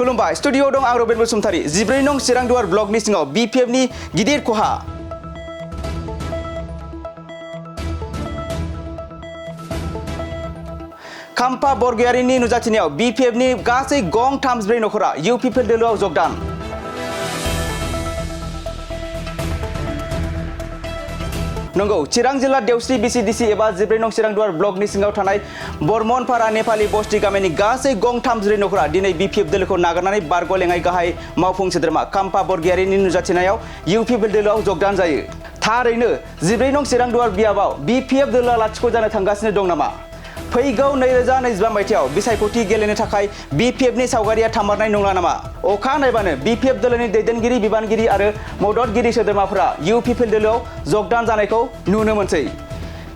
खुलुमबाय स्टुडिअ दं आं रबेन बसुमतारी 14 नं चिरां दुवार ब्लकनि सिङाव बिपिएफनि गिदिर खहा खाम्फा बरगयारिनि नुजाथिनायाव बिपिएफनि गासै गं 34 नखरा इउपिपिएल दोलोआव जगदान नंगौ चिरां जिल्ला देवस्रि बिसिडिसि एबा 14 नं चिरां दुवार ब्लकनि सिङाव थानाय बर्मनपारा नेपाली बस्ति गामिनि गासै गं 34 नखरा दिनै बिपिएफ दोलोखौ नागारनानै बारग' लेङाइ गाहाय मावफुं सोद्रोमा खाम्फा बरगयारिनि नुजाथिनायाव इउपिपिएल दोलोआव जगदान जायो थारैनो 14 नं चिरां दुवार बियाबाव बिपिएफ दोलोआ लाथिख' जानो थांगासिनो दं नामा फैगौ 2025 मायथाइयाव बिसायख'थि गेलेनो थाखाय बिपिएफनि सावगारिया थामारनाय नंला नामा अखा नायबानो बिपिएफ दोलोनि दैदेनगिरि बिबानगिरि आरो मददगिरि सोद्रोमाफोरा इउपिपिएल दोलोआव जगदान जानायखौ नुनो मोनसै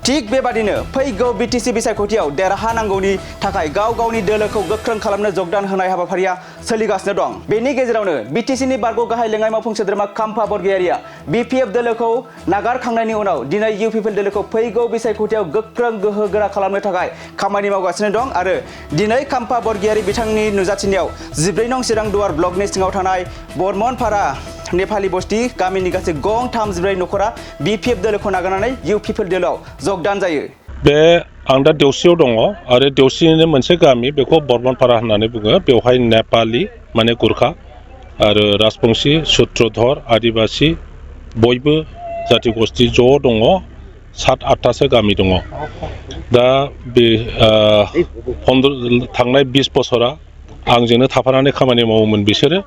थिग बेबादिनो फैगौ बिटिसि बिसायख'थियाव देरहानांगौनि थाखाय गाव गावनि दोलोखौ गोख्रों खालामनो जगदान होनाय हाबाफारिया सोलिगासिनो दं बेनि गेजेरावनो बिटिसिनि बारग' गाहाय लेङाइ मावफुं सोद्रोमा खाम्फा बरगयारिया बिपिएफ दोलोखौ नागारखांनायनि उनाव दिनै इउपिपिएल दोलोखौ फैगौ बिसायख'थियाव गोख्रों गोहो गोरा खालामनो थाखाय खामानि मावगासिनो दं आरो दिनै खाम्फा बरगयारि बिथांनि नुजाथिनायाव 14 नं चिरां दुवार ब्लकनि सिङाव थानाय बर्मनपारा नेपाली बस्ति गामिनि गासै गं 34 नखरा बिपिएफ दोलोखौ नागारनानै इउपिपिएल दोलोआव जगदान जायो बे आं दा देवस्रियाव दङ आरो देवस्रिनिनो मोनसे गामि बेखौ बर्मनपारा होननानै बुङो बेवहाय नेपाली माने गुरखा आरो राजबंशी सूत्रधर आदिबासी बयबो जाति गस्थि ज' दङ 7-8टासो गामि दङ दा बे थांनाय 20 बोसोरा आंजोंनो थाफानानै खामानि मावोमोन बिसोरो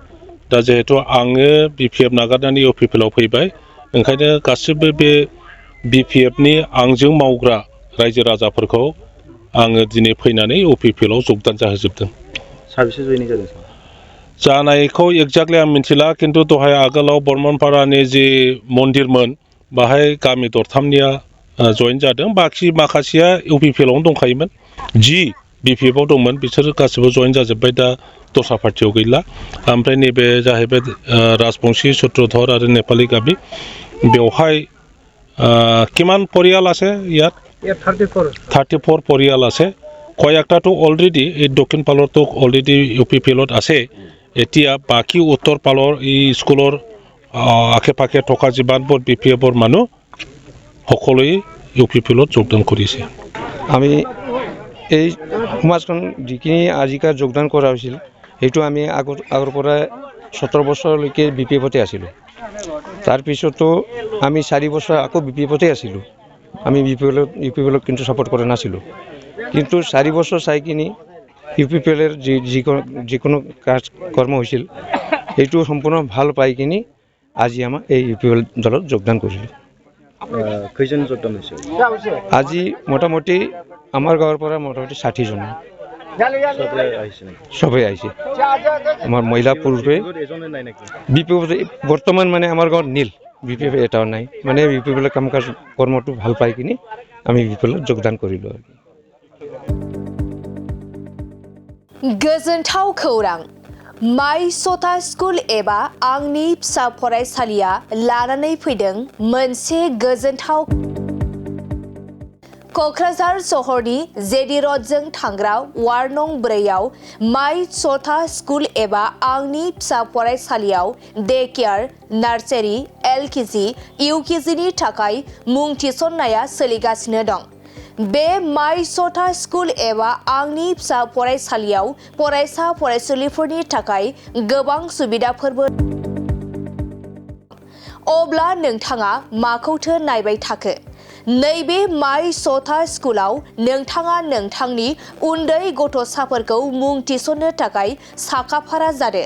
दा जिहेतु आङो बिपिएफ नागारनानै इउपिपिएलआव फैबाय ओंखायनो गासिबो बे बिपिएफनि आंजों मावग्रा रायजो राजाफोरखौ आङो दिनै फैनानै इउपिपिएलआव जगदान जाहोजोबदों साबेसे जयेनिं जादों जानायखौ एक्जाक्टलि आं मिथिला खिन्थु दहाय आगोलाव बर्मनपारानि जि मन्दिरमोन बाहाय गामि दरथामनिया जयेन जादों बाखि माखासेया इउपिपिएलआवनो दंखायोमोन जि बिपिएफआव दंमोन बिसोर गासिबो जयेन जाजोब्बाय दा दस्रा पार्टियाव गैला ओमफ्राय नैबे जाहैबाय राजबंशी सूत्रधर आरो नेपाली गामि बेवहाय किमान परियाल আছে ইয়াত 34 পৰিয়াল আছে কয়েকটাতো অলৰেডি এই দক্ষিণ পালৰতো অলৰেডি ইউপিপিএলত আছে এতিয়া বাকি উত্তৰ পালৰ এই স্কুলৰ আশে পাশে থকা যিমানবোৰ বিপিএফৰ মানুহ সকলোৱে ইউপিপিএলত যোগদান কৰিছে আমি এই সমাজখন যিখিনি আজিকা যোগদান কৰা হৈছিল সেইটো আমি আগৰ পৰা 17 বছৰলৈকে বিপিএফতে আছিলোঁ তাৰ পিছতো আমি 4 বছৰ আকৌ বিপিএফতে আছিলোঁ আমি ইউপিপিএলক কিন্তু সাপোর্ট কৰা নাছিলোঁ কিন্তু 4 বছৰ চাই কিনি ইউপিপিএলৰ যিকোনো কাজ কৰ্ম হৈছিল এইটো সম্পূৰ্ণ ভাল পাই কিনি আজি আমাৰ এই ইউপিপিএল দলত যোগদান কৰিলোঁ কেইজন যোগদান হৈছে আজি মোটামুটি আমাৰ গাঁৱৰ পৰা মোটামুটি 60 জন সবে আহিছে আমাৰ মহিলা পুৰুষে বিপিএফ বৰ্তমান মানে আমাৰ গাঁৱত নীল বিপিএফ এটাও নাই মানে বিপিএলৰ কাম কাজ কৰ্মটো ভাল পাই কিনি আমি বিপিএলত যোগদান কৰিলোঁ गोजोनथाव खौरां माइ सथा स्कुल एबा आंनि फिसा फरायसालिया लानानै फैदों मोनसे गोजोनथाव क'क्राझार सहरनि जेडि र'डजों थांग्रा वार्ड नं 4आव माइ सथा स्कुल एबा आंनि फिसा फरायसालियाव डे केयार नार्सारि एलकेजि इउकेजिनि थाखाय मुं थिसननाया सोलिगासिनो दं बे माइ सथा स्कुल एबा आंनि फिसा फरायसालियाव फरायसा फरायसुलिफोरनि थाखाय गोबां सुबिदाफोरबो अब्ला नोंथाङा माखौथो नायबाय थाखो नैबे माइ सथा स्कुलाव नोंथाङा नोंथांनि उन्दै गथ'साफोरखौ मुं थिसननो थाखाय साखाफारा जादो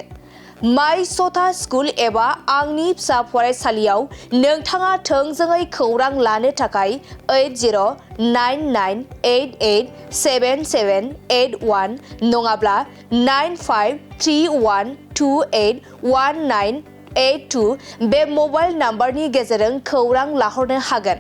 माइ सथा स्कुल एबा आंनि फिसा फरायसालियाव नोंथाङा थोंजोङै खौरां लानो थाखाय 8099887781 नङाब्ला 9531281982 बे मबाइल नाम्बारनि गेजेरजों खौरां लाहरनो हागोन